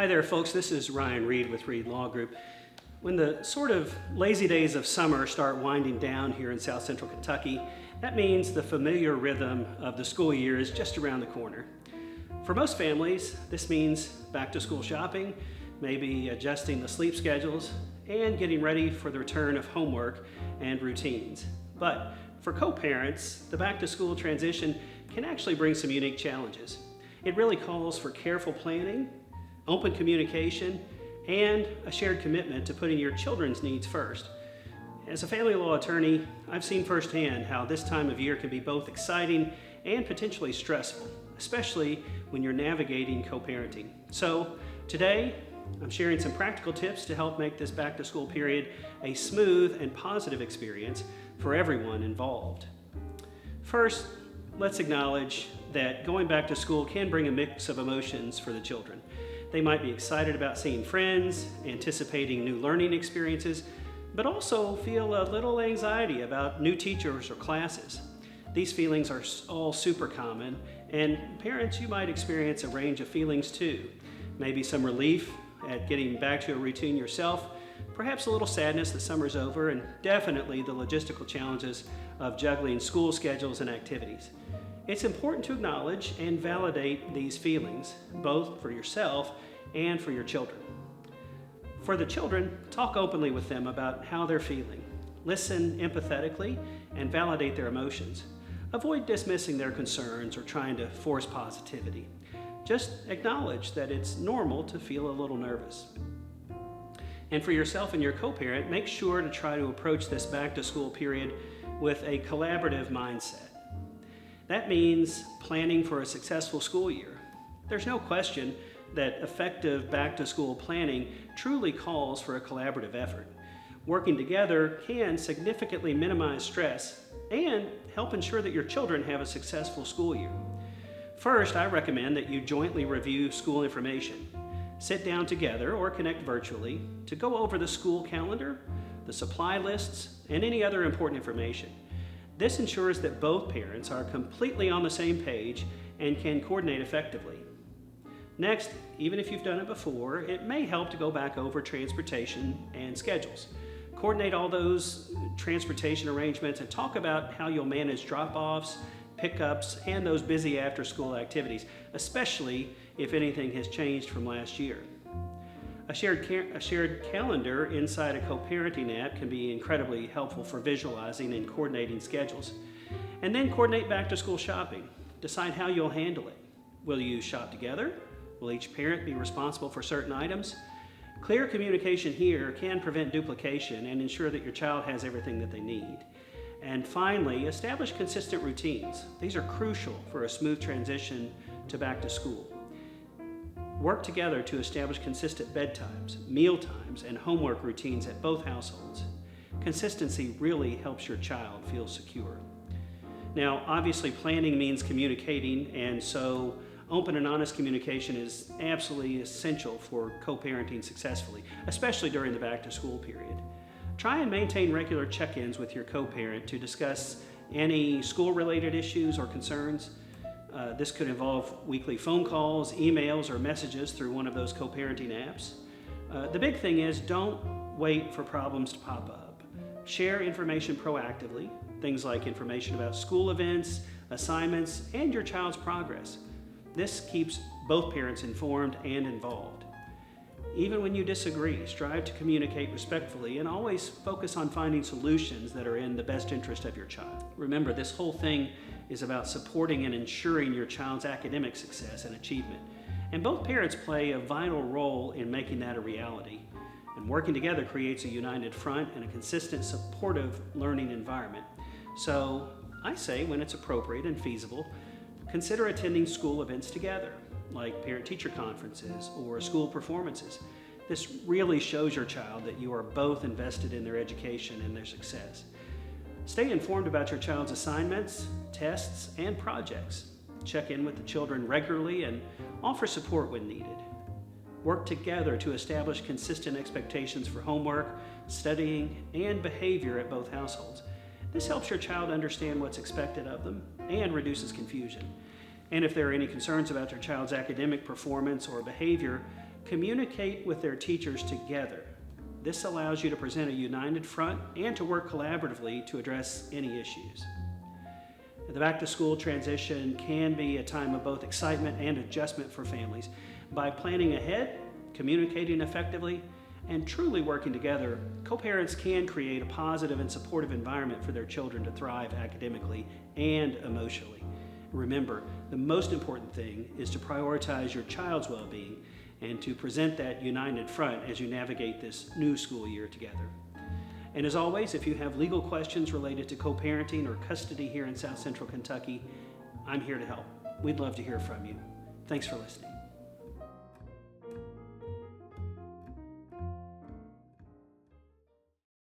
Hi there, folks. This is Ryan Reed with Reed Law Group. When the sort of lazy days of summer start winding down here in South Central Kentucky, that means the familiar rhythm of the school year is just around the corner. For most families, this means back to school shopping, maybe adjusting the sleep schedules, and getting ready for the return of homework and routines. But for co-parents, the back to school transition can actually bring some unique challenges. It really calls for careful planning, open communication, and a shared commitment to putting your children's needs first. As a family law attorney, I've seen firsthand how this time of year can be both exciting and potentially stressful, especially when you're navigating co-parenting. So today, I'm sharing some practical tips to help make this back to school period a smooth and positive experience for everyone involved. First, let's acknowledge that going back to school can bring a mix of emotions for the children. They might be excited about seeing friends, anticipating new learning experiences, but also feel a little anxiety about new teachers or classes. These feelings are all super common, and parents, you might experience a range of feelings too. Maybe some relief at getting back to a routine yourself, perhaps a little sadness that summer's over, and definitely the logistical challenges of juggling school schedules and activities. It's important to acknowledge and validate these feelings, both for yourself and for your children. For the children, talk openly with them about how they're feeling. Listen empathetically and validate their emotions. Avoid dismissing their concerns or trying to force positivity. Just acknowledge that it's normal to feel a little nervous. And for yourself and your co-parent, make sure to try to approach this back to school period with a collaborative mindset. That means planning for a successful school year. There's no question that effective back to school planning truly calls for a collaborative effort. Working together can significantly minimize stress and help ensure that your children have a successful school year. First, I recommend that you jointly review school information. Sit down together or connect virtually to go over the school calendar, the supply lists, and any other important information. This ensures that both parents are completely on the same page and can coordinate effectively. Next, even if you've done it before, it may help to go back over transportation and schedules. Coordinate all those transportation arrangements and talk about how you'll manage drop-offs, pickups, and those busy after-school activities, especially if anything has changed from last year. A shared calendar inside a co-parenting app can be incredibly helpful for visualizing and coordinating schedules. And then coordinate back-to-school shopping. Decide how you'll handle it. Will you shop together? Will each parent be responsible for certain items? Clear communication here can prevent duplication and ensure that your child has everything that they need. And finally, establish consistent routines. These are crucial for a smooth transition to back to school. Work together to establish consistent bedtimes, meal times, and homework routines at both households. Consistency really helps your child feel secure. Now, obviously, planning means communicating, and so open and honest communication is absolutely essential for co-parenting successfully, especially during the back-to-school period. Try and maintain regular check-ins with your co-parent to discuss any school-related issues or concerns. This could involve weekly phone calls, emails, or messages through one of those co-parenting apps. The big thing is don't wait for problems to pop up. Share information proactively, things like information about school events, assignments, and your child's progress. This keeps both parents informed and involved. Even when you disagree, strive to communicate respectfully and always focus on finding solutions that are in the best interest of your child. Remember, this whole thing is about supporting and ensuring your child's academic success and achievement. And both parents play a vital role in making that a reality. And working together creates a united front and a consistent, supportive learning environment. So I say, when it's appropriate and feasible, consider attending school events together, like parent-teacher conferences or school performances. This really shows your child that you are both invested in their education and their success. Stay informed about your child's assignments, tests, and projects. Check in with the children regularly and offer support when needed. Work together to establish consistent expectations for homework, studying, and behavior at both households. This helps your child understand what's expected of them and reduces confusion. And if there are any concerns about your child's academic performance or behavior, Communicate with their teachers together. This allows you to present a united front and to work collaboratively to address any issues. The back-to-school transition can be a time of both excitement and adjustment for families. By planning ahead, communicating effectively, and truly working together, co-parents can create a positive and supportive environment for their children to thrive academically and emotionally. Remember, the most important thing is to prioritize your child's well-being and to present that united front as you navigate this new school year together. And as always, if you have legal questions related to co-parenting or custody here in South Central Kentucky, I'm here to help. We'd love to hear from you. Thanks for listening.